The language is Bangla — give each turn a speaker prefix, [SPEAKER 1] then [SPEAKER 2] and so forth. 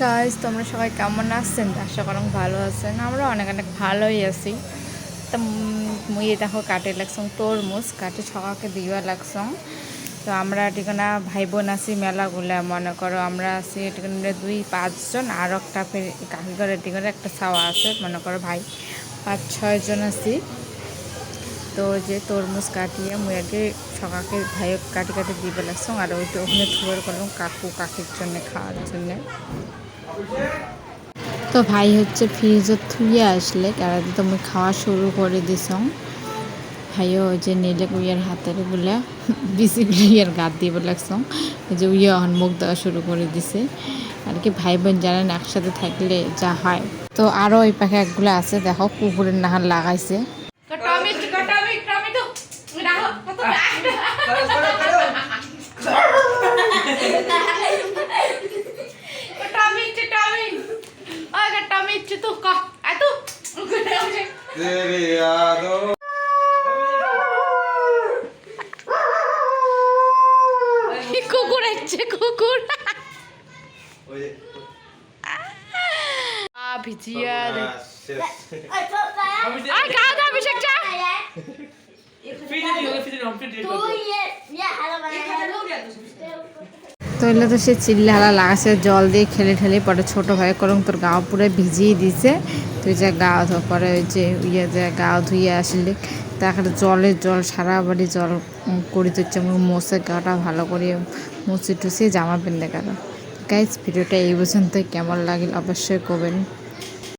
[SPEAKER 1] গাইস, তোমরা সবাই কেমন আছেন? আশা করি ভালো আছেন। আমরা অনেক অনেক ভালোই আছি। তো মুই দেখো কাটে লাগছং তরমুজ কাটে সকালকে দিবা লাগছং। তো আমরা ঠিকানা ভাই বোন আছি মেলাগুলা মনে করো আমরা আছি ঠিকানা 2-5 জন আর একটা কাকি করে ঠিকানা একটা ছাওয়া আছে মনে করো ভাই 5-6 জন আছি। তো যে তরমুজ কাটিয়ে মুই আগে সকালকে ভাইও কাটি কাটি দিবে লাগছং আর ওইটা ওখানে থুয়ার করলাম কাকু কাকির জন্য খাওয়ার জন্যে। তো ভাই হচ্ছে ফ্রিজত থুয়ে আসলে কেরাতে তুমি খাওয়া শুরু করে দিছং। ভাইও যে নেলে উইয়ার হাতের বলে বিসিগুলি ইয়ার গাত দিয়ে লাগছং যে উইয়া এখন মুখ দেওয়া শুরু করে দিছে আর কি। ভাই বোন জানেন একসাথে থাকলে যা হয়। তো আরও ওই পাখে একগুলো আছে দেখো কুকুরের নাহার লাগাইছে। কুকুর আছে কুকুর ভিজিয়া তৈলে তো সে চিল্লা হালা লাগাছে জল দিয়ে খেলে ঠেলে পরে ছোট ভাই করং তোর গাও পুরো ভিজিয়ে দিছে। তুই যে গা ধোয়া পরে ওই যে ইয়ে যে গাও ধুয়ে আসলে তারপরে জল সারা বাড়ি জল করে দিচ্ছে মোছে গাটা ভালো করে মুছে টুসে জামা পেন্টে গেল। গাইজ ভিডিওটা এই পর্যন্ত কেমন লাগিল অবশ্যই করবেন।